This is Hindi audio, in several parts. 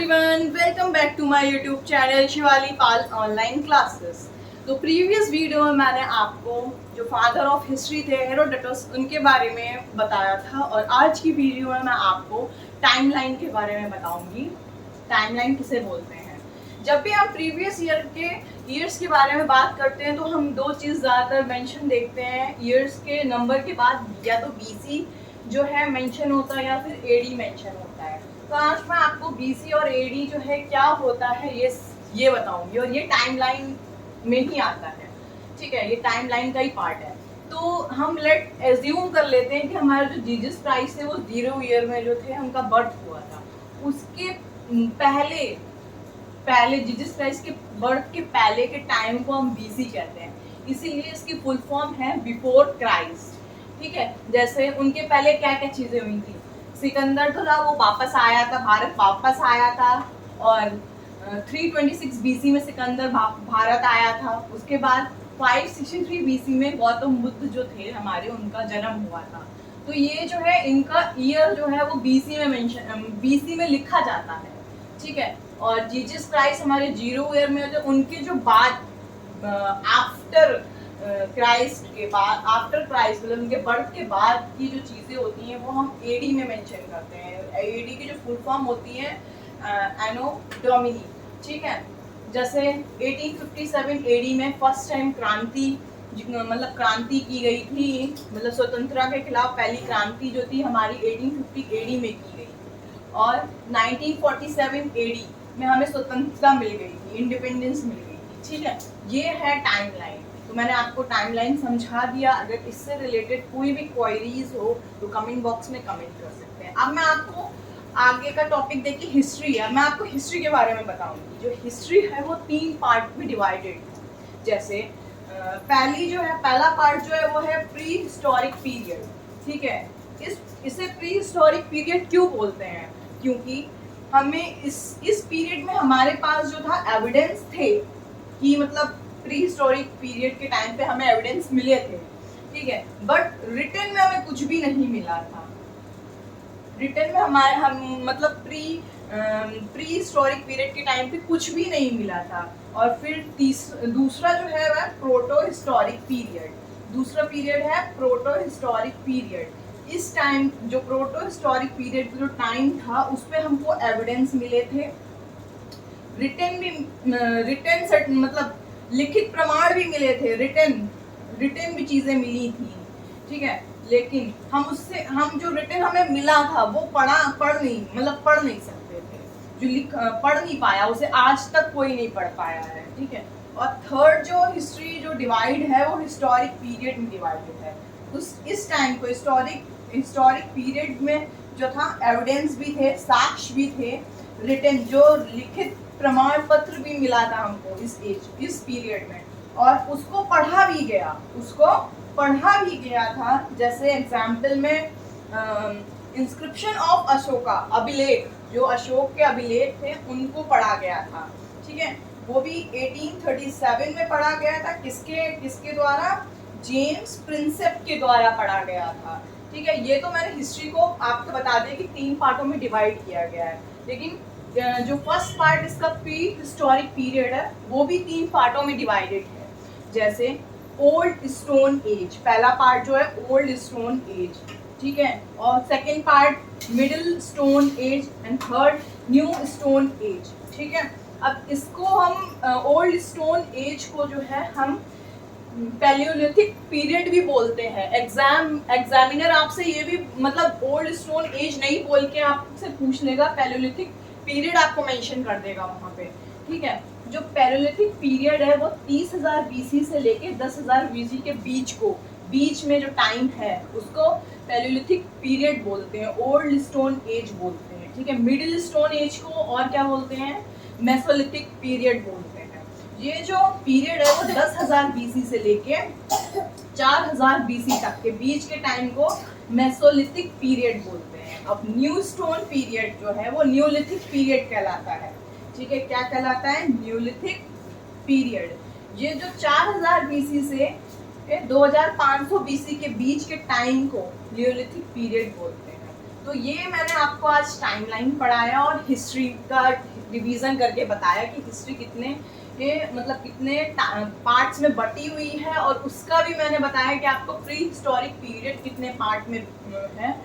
Everyone, welcome back to my YouTube channel Shivali Pal online classes. तो प्रीवियस वीडियो में मैंने आपको जो फादर ऑफ हिस्ट्री थे हेरोडोटस उनके बारे में बताया था, और आज की वीडियो में मैं आपको टाइमलाइन के बारे में बताऊंगी। टाइमलाइन किसे बोलते हैं? जब भी हम प्रीवियस ईयर्स के बारे में बात करते हैं तो हम दो चीज़ ज़्यादातर मेंशन देखते हैं। ईयर्स के नंबर के बाद या तो बीसी जो है मेंशन होता है या फिर एडी मेंशन होता है। तो आज मैं आपको बीसी और एडी जो है क्या होता है ये बताऊंगी, और ये टाइमलाइन में ही आता है। ठीक है, ये टाइमलाइन का ही पार्ट है। तो हम लेट एज्यूम कर लेते हैं कि हमारा जो जीसस क्राइस्ट थे वो 0 ईयर में जो थे उनका बर्थ हुआ था। उसके पहले पहले जीसस क्राइस्ट के बर्थ के पहले के टाइम को हम बीसी कहते हैं, इसीलिए इसकी फुल फॉर्म है बिफोर क्राइस्ट। ठीक है, जैसे उनके पहले क्या क्या चीजें हुई थी। सिकंदर तो था, वो वापस आया था, भारत वापस आया था, और 326 बीसी में सिकंदर भारत आया था। उसके बाद 563 बीसी में गौतम बुद्ध जो थे हमारे, उनका जन्म हुआ था। तो ये जो है इनका ईयर जो है वो बीसी में लिखा जाता है। ठीक है, और जीसस क्राइस्ट हमारे 0 ईयर में होते, उनके जो बाद आफ्टर क्राइस्ट मतलब उनके बर्थ के बाद की जो चीज़ें होती हैं वो हम एडी में मेंशन करते हैं। एडी की जो फुल फॉर्म होती है एनो डोमिनी। ठीक है, जैसे 1857 एडी में फर्स्ट टाइम मतलब क्रांति की गई थी, मतलब स्वतंत्रता के खिलाफ पहली क्रांति जो थी हमारी 1850 एडी में की गई थी, और 1947 एडी में हमें स्वतंत्रता मिल गई थी, इंडिपेंडेंस मिल गई थी। ठीक है, ये है टाइमलाइन। तो मैंने आपको टाइमलाइन समझा दिया। अगर इससे रिलेटेड कोई भी क्वेरीज हो तो कमेंट बॉक्स में कमेंट कर सकते हैं। अब मैं आपको आगे का टॉपिक देखिए हिस्ट्री है। मैं आपको हिस्ट्री के बारे में बताऊंगी। जो हिस्ट्री है वो 3 पार्ट में डिवाइडेड है। जैसे पहला पार्ट जो है वो है प्री हिस्टोरिक पीरियड। ठीक है, इसे प्री हिस्टोरिक पीरियड क्यों बोलते हैं? क्योंकि हमें इस पीरियड में हमारे पास जो था एविडेंस थे कि मतलब प्री हिस्टोरिक पीरियड के टाइम पे हमें एविडेंस मिले थे। ठीक है, बट रिटन में हमें कुछ भी नहीं मिला था। रिटन में हम मतलब प्री हिस्टोरिक पीरियड के टाइम पे कुछ भी नहीं मिला था। और फिर दूसरा जो है वह प्रोटो हिस्टोरिक पीरियड। दूसरा पीरियड है प्रोटो हिस्टोरिक पीरियड। इस टाइम जो प्रोटो हिस्टोरिक पीरियड जो टाइम था उस पे हमको एविडेंस मिले थे। रिटन मतलब लिखित प्रमाण भी मिले थे, रिटन भी चीजें मिली थी। ठीक है, लेकिन हम जो रिटन हमें मिला था वो पढ़ नहीं सकते थे। जो पढ़ नहीं पाया उसे आज तक कोई नहीं पढ़ पाया है। ठीक है, और थर्ड जो हिस्ट्री जो डिवाइड है वो हिस्टोरिक पीरियड में डिवाइडेड है। इस टाइम को हिस्टोरिक पीरियड में जो था एविडेंस भी थे, साक्ष्य भी थे, रिटन जो लिखित प्रमाण पत्र भी मिला था हमको इस पीरियड में, और उसको पढ़ा भी गया था। जैसे एग्जाम्पल में इंस्क्रिप्शन ऑफ अशोका, अभिलेख, जो अशोक के अभिलेख थे उनको पढ़ा गया था। ठीक है, वो भी 1837 में पढ़ा गया था। किसके द्वारा? जेम्स प्रिंसेप के द्वारा पढ़ा गया था। ठीक है, ये तो मैंने हिस्ट्री को आपको बता दिया कि 3 पार्टों में डिवाइड किया गया है। लेकिन जो फर्स्ट पार्ट इसका प्री हिस्टोरिक पीरियड है वो भी 3 पार्टों में डिवाइडेड है। जैसे ओल्ड स्टोन एज, पहला पार्ट जो है ओल्ड स्टोन एज। ठीक है, और second part middle stone age, and third new stone age. ठीक है, अब इसको हम ओल्ड स्टोन एज को जो है हम पैलियोलिथिक पीरियड भी बोलते हैं। एग्जामिनर आपसे ये भी मतलब ओल्ड स्टोन एज नहीं बोल के आपसे पूछ लेगा, पैलियोलिथिक पीरियड आपको मेंशन कर देगा वहां पे। ठीक है, जो पैलियोलिथिक पीरियड है वो 30,000 बीसी से लेके 10,000 बीसी के बीच में जो टाइम है उसको पैलियोलिथिक पीरियड बोलते हैं, ओल्ड स्टोन एज बोलते हैं। ठीक है, मिडिल स्टोन एज को और क्या बोलते हैं? मेसोलिथिक पीरियड बोलते हैं। ये जो पीरियड है वो 10,000 बीसी से लेके 4,000 बीसी तक के बीच के टाइम को मेसोलिथिक पीरियड बोलते हैं। अब न्यू स्टोन पीरियड जो है वो न्यूलिथिक पीरियड कहलाता है। ठीक है, क्या कहलाता है? Neolithic period. ये जो 4,000 बीसी से 2500 बीसी के बीच के टाइम को न्यूलिथिक पीरियड बोलते हैं। तो ये मैंने आपको आज टाइमलाइन पढ़ाया और हिस्ट्री का रिवीजन करके बताया कि हिस्ट्री कितने मतलब कितने पार्ट्स में बटी हुई है, और उसका भी मैंने बताया कि आपको प्री हिस्टोरिक पीरियड कितने पार्ट में है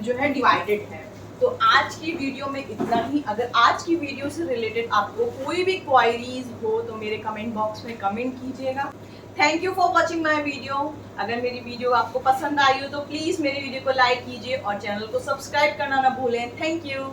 जो है डिवाइडेड है। तो आज की वीडियो में इतना ही। अगर आज की वीडियो से रिलेटेड आपको कोई भी क्वायरीज हो तो मेरे कमेंट बॉक्स में कमेंट कीजिएगा। Thank you for watching my video. अगर मेरी वीडियो आपको पसंद आई हो तो प्लीज़ मेरी वीडियो को लाइक कीजिए और चैनल को सब्सक्राइब करना ना भूलें। Thank you.